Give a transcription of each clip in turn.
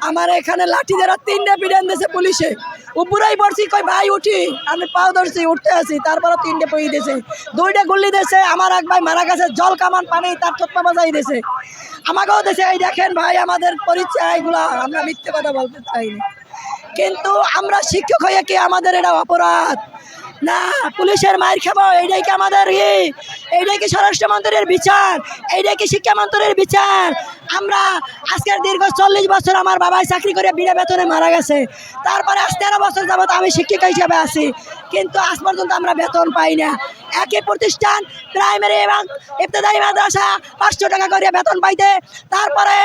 আমার এখানে লাঠি দ্বারা 3টে পিটান দিয়েছে পুলিশে। উপরেই পড়ছি, কই ভাই উঠি, আমি পাও ধরছি, উঠতে আছি, তারপরে 3টে পড়ে দিয়েছে, 2টা গুলি দিয়েছে। আমার এক ভাই মারা গেছে, জল কামান পানি তার থপ্পা বাজাই দিয়েছে, আমাকেও দিয়েছে। এই দেখেন ভাই আমাদের পরিচয় এগুলা, আমরা মিথ্যে কথা বলতে চাইনি, কিন্তু আমরা শিক্ষক হয়ে কি আমাদের এটা অপরাধ না? পুলিশের মায়ের খাবো, এইটাই কি আমাদের এইটাই কি স্বরাষ্ট্রমন্ত্রীর বিচার? এইটাই কি শিক্ষামন্ত্রীর বিচার? আমরা আজকের দীর্ঘ 40 বছর আমার বাবাই চাকরি করে বিনা বেতনে মারা গেছে, তারপরে আজ 13 বছর যাবত আমি শিক্ষিকা হিসেবে আছি, কিন্তু আজ পর্যন্ত আমরা বেতন পাই না। একই প্রতিষ্ঠান প্রাইমারি এবং ইবতেদায়ী মাদ্রাসা 500 টাকা করে বেতন পাইতে, তারপরে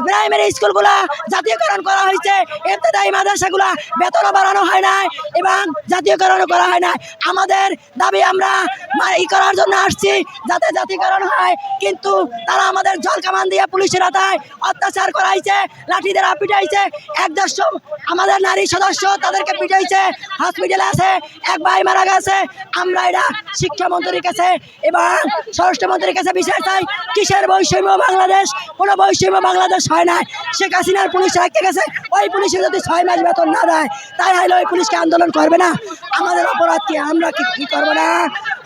প্রাইমারি স্কুলগুলা জাতীয়করণ করা হয়েছে, ইবতেদায়ী মাদ্রাসাগুলা বেতনও বাড়ানো হয় নাই এবং জাতীয়করণও করা হয় না। আমাদের দাবি আমরা করার জন্য আসছি যাতে জাতীয়করণ হয়, কিন্তু তারা আমাদের জল কামান দিয়ে পুলিশের হাতায় অত্যাচার করাইছে, লাঠি দ্বারা পিটাইছে। 1-1.5 আমাদের নারী সদস্য তাদেরকে পিটাইছে, হসপিটালে আছে, এক ভাই মারা গেছে। আমরা এটা শিক্ষামন্ত্রীর কাছে এবং স্বরাষ্ট্রমন্ত্রীর কাছে বিচার চাই। কিসের বৈষম্য বাংলাদেশ? কোনো বৈষম্য বাংলাদেশ হয় না। শেখ হাসিনার পুলিশ রাখতে গেছে, ওই পুলিশে যদি 6 মাস বেতন না দেয়, তাই হলে ওই পুলিশকে আন্দোলন করবে না? আমাদের অপরাধ কি? আমরা কি করবো না?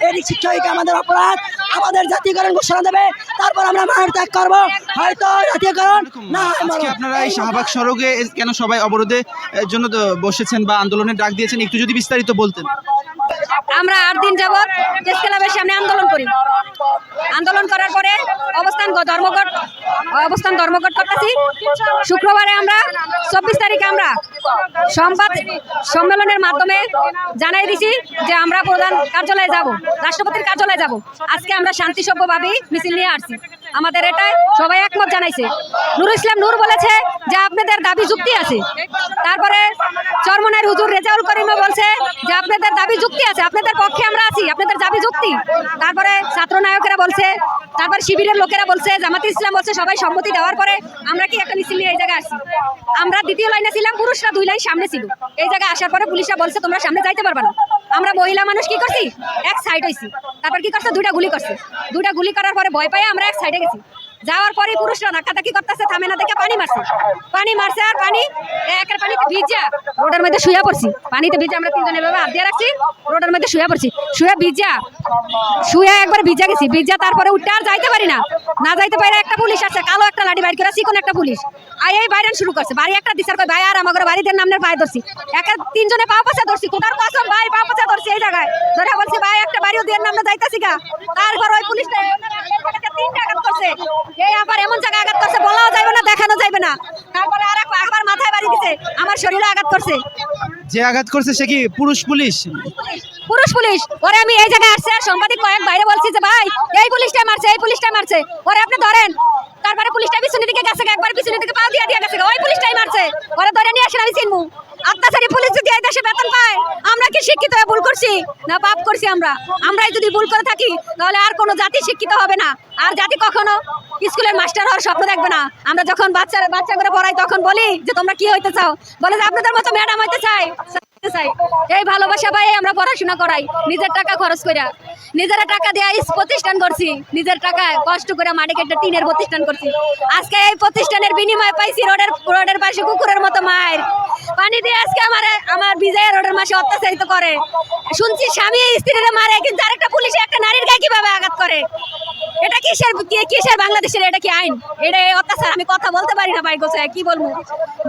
এই শিক্ষককে আমাদের অপরাধ, আমাদের জাতীয়করণ ঘোষণা দেবে, তারপর আমরা মাঠ ত্যাগ করবো, হয়তো জাতীয়করণ না। আপনারা এই শাহবাগ সড়কে কেন সবাই অবরোধের জন্য বসেছেন বা আন্দোলনের ডাক দিয়েছেন, একটু যদি বিস্তারিত বলতেন। আমরা 8 দিন যাবৎ প্রেস ক্লাবের সামনে আন্দোলন করি। আন্দোলন করার পরে অবস্থান ধর্মঘট করতেছি। শুক্রবারে আমরা 24 তারিখে আমরা সংবাদ সম্মেলনের মাধ্যমে জানাই দিছি যে আমরা প্রধান কার্যালয়ে যাব, রাষ্ট্রপতির কার্যালয়ে যাব। আজকে আমরা শান্তিসভ্যভাবে মিছিল নিয়ে আসছি, আমাদের এটাই সবাই একমত জানাইছে। নুরুল ইসলাম নূর বলেছে যে আপনাদের দাবি যুক্তি আছে। তারপরে চরমনার হুজুর রেজাউল করিমও বলছে যে আপনাদের দাবি যুক্তি আছে, আপনাদের পক্ষে আমরা আছি, আপনাদের দাবি যুক্তি। তারপরে ছাত্রনায়কেরা বলছে, তারপর শিবিরের লোকেরা বলছে, জামাতে ইসলাম বলছে, সবাই সম্মতি দেওয়ার পরে আমরা কি একটা মিছিল নিয়ে এই জায়গায় আসছি। আমরা দ্বিতীয় লাইনে ছিলাম, পুরুষরা 2 লাইন সামনে ছিল। এই জায়গায় আসার পরে পুলিশরা বলছে তোমরা সামনে যাইতে পারবে না। আমরা মহিলা মানুষ কি করছি, এক সাইড হয়েছি। তারপর কি করছে, 2টা গুলি করছে। 2টা গুলি করার পরে ভয় পাই আমরা এক সাইডে গেছি। যাওয়ার পরে পুরুষরা ধাক্কাধাক্কি করতেছে, থামে না দেখে পানি মারছে। আর পানি একের পানিতে ভিজা রোডের মধ্যে শুয়ে পড়ছি। পানিতে ভিজা আমরা 3 জন এভাবে হাত দিয়ে রাখছি, রোডের মধ্যে শুয়ে পড়ছি। শুয়ে একবার ভিজা গেছি। তারপরে উঠতে আর যাইতে পারি না যাইতে পারি। একটা পুলিশ আছে, কালো একটা লাঠি বাইর করে, চিকন একটা পুলিশ এই বাইরে শুরু করছে। বাড়ি একটা দিশার কই ভাই, আর আমার বাড়িদের নামের পায়ে ধরছি। 3 জনে পা পাছা ধরছি, কোটার কসম ভাই, পা পাছা ধরছি। এই জায়গায় ধরে বলছি ভাই একটা বাড়িও দিয়ে নামে যাইতাছি গা। তারপর ওই পুলিশটা 3টা আঘাত করছে। এই আবার এমন জায়গায় আঘাত করছে বলাও যাবে না, দেখানো যাবে না। তারপরে আবার মাথায় বাড়ি দিছে, আমার শরীরে আঘাত করছে। যে আঘাত করছে সে কি পুরুষ পুলিশ? ওরে আমি এই জায়গায় আসছে, সাংবাদিক কয়েক বাইরে বলছি যে ভাই এই পুলিশটাই মারছে, ওরে আপনি ধরেন। তারপরে পুলিশটা পিছনের দিকে গেছে, একবার পিছনের দিকে পা দিয়ে গেছে, ওই পুলিশটাই মারছে, ওরে ধরে নিয়ে আসেন, আমি চিনবো। অত্যাচারী পুলিশ যদি এই দেশে বেতন পায়, আমরা কি শিক্ষিত হয়ে ভুল করছি না পাপ করছি? আমরাই যদি ভুল করে থাকি তাহলে আর কোনো জাতি শিক্ষিত হবে না, আর জাতি কখনো স্কুলের মাস্টার হওয়ার স্বপ্ন দেখবে না। আমরা যখন বাচ্চা করে পড়াই তখন বলি যে তোমরা কি হইতে চাও, বলে যে আপনাদের মতো ম্যাডাম হইতে চাই। এই ভালোবাসা পাই আমরা পড়াশোনা করাই, নিজের টাকা খরচ করে, নিজেরা টাকা দিয়ে প্রতিষ্ঠান করছি, নিজের টাকায় কষ্ট করে মাটি কেটে টিনের প্রতিষ্ঠান করছি। আজকে এই প্রতিষ্ঠানের বিনিময়ে পাইছি রোডের পাশে কুকুরের মতো মায়ের পানি দিয়ে। আজকে আমার বিজয় রোডের মাসে অত্যাচারিত করে শুনছি, স্বামী স্ত্রীরা মারে, কিন্তু আরেকটা পুলিশে একটা নারীর গায়ে কিভাবে আঘাত করে? এটা কিসের বাংলাদেশের এটা কি আইন? এটা অত্যাচার। আমি কথা বলতে পারি না ভাই, গোছায় কি বলবো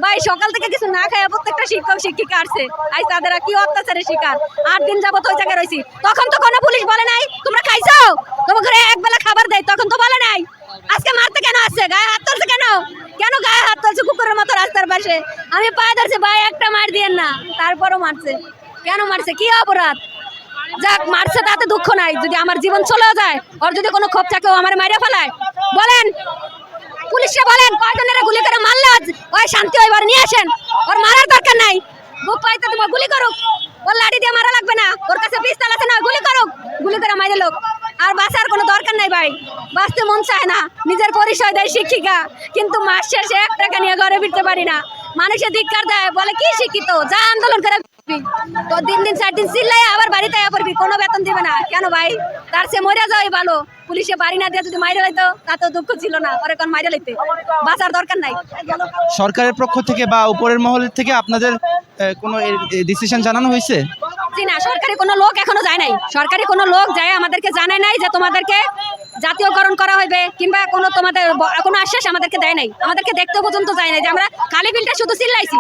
ভাই। সকাল থেকে কিছু না খায় প্রত্যেকটা শিক্ষক শিক্ষিকা আসছে, আজ তাদেরা কি অত্যাচারের শিকার। 8 দিন যাবত ওই জায়গায় রয়েছি, তখন তো কোনো পুলিশ বলে নাই তোমরা খাইছো, তোমাকে একবেলা খাবার দেয়, তখন তো বলে নাই। আজকে মারতে কেন আসছে? গায়ে হাত তুলছে কেন গায়ে হাত তুলছে কুকুরের মতো রাস্তার পাশে? আমি পায়ে ধরছি ভাই, একটা মার দিয়েন না। তারপরও মারছে, কেন মারছে? কি অপরাধ? যাক মারছে তাতে দুঃখ নাই, যদি আমার জীবন চলেও যায়, ওর যদি কোনো ক্ষোভ থাকে, আমার মারিয়া ফেলায়, বলেন পুলিশরা বলেন কয়জনের গুলি করে মারলে ওই শান্তি হইবার নিয়ে আসেন। ওর মারার দরকার নাই, বুক পাইতে তোমার গুলি করুক, ওর লাঠি দিয়ে মারা লাগবে না, ওর কাছে পিস্তল আছে না, গুলি করুক, গুলি করে মাইরে লোক। আর বাঁচার কোনো দরকার নাই ভাই, বাঁচতে মন চায় না। নিজের পরিচয় দেয় শিক্ষিকা, কিন্তু মাস শেষে 1 টাকা নিয়ে ঘরে ফিরতে পারি না। মানুষের ধিক্কার দেয়, বলে কি শিক্ষিত, যা আন্দোলন করে তো দিন দিন 4 দিন চিল্লাই আবার বাড়িতে আয়া পড়বি, কোনো বেতন দিবে না কেন ভাই? তার সে মরে যাওয়াই ভালো। পুলিশে বাড়ি না দিয়ে যদি মাইরে লাইতো তাতে দুঃখ ছিল না, পরে কোন মাইরে লাইতে বাঁচার দরকার নাই। সরকারের পক্ষ থেকে বা উপরের মহলের থেকে আপনাদের কোনো ডিসিশন জানানো হয়েছে? জি না, সরকারি কোনো লোক এখনো যায় নাই। সরকারি কোনো লোক যায় আমাদেরকে জানায় নাই যে তোমাদেরকে জাতীয়করণ করা হবে কিংবা কোনো তোমাদের কোনো আশ্বাস আমাদেরকে দেয় নাই। আমাদেরকে দেখতে পর্যন্ত যায় নাই যে আমরা খালি বিলটা শুধু চিল্লাইছি,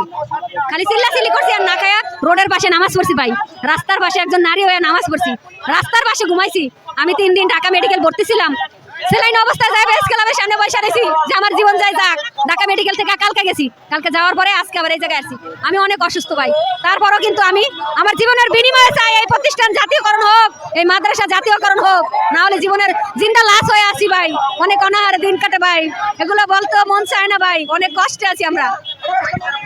খালি চিল্লাচিল্লি করছি আর না খায়া রোডের পাশে নামাজ পড়ছি ভাই, রাস্তার পাশে একজন নারী হয়ে নামাজ পড়ছি, রাস্তার পাশে ঘুমাইছি। আমি 3 দিন ঢাকা মেডিকেল ভর্তি ছিলাম, সেলাইন অবস্থায় যাই প্রেস ক্লাবের সামনে বসে রয়েছি যে আমার জীবন যায় যাক। ঢাকা মেডিকেল থেকে কালকে গেছি, কালকে যাওয়ার পরে আজকে আবার এই জায়গায় আসছি। আমি অনেক অসুস্থ ভাই, তারপরও কিন্তু আমি আমার জীবনের বিনিময়ে চাই এই প্রতিষ্ঠান জাতীয়করণ হোক, এই মাদ্রাসা জাতীয়করণ হোক, না হলে জীবনের জিন্দা লাশ হয়ে আছি ভাই। অনেক অনাহারে দিন কাটে ভাই, এগুলো বলতে মন চায় না ভাই, অনেক কষ্টে আছি আমরা।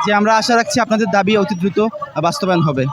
যে আমরা আশা রাখছি আপনাদের দাবি অতি দ্রুত বাস্তবায়ন হবে।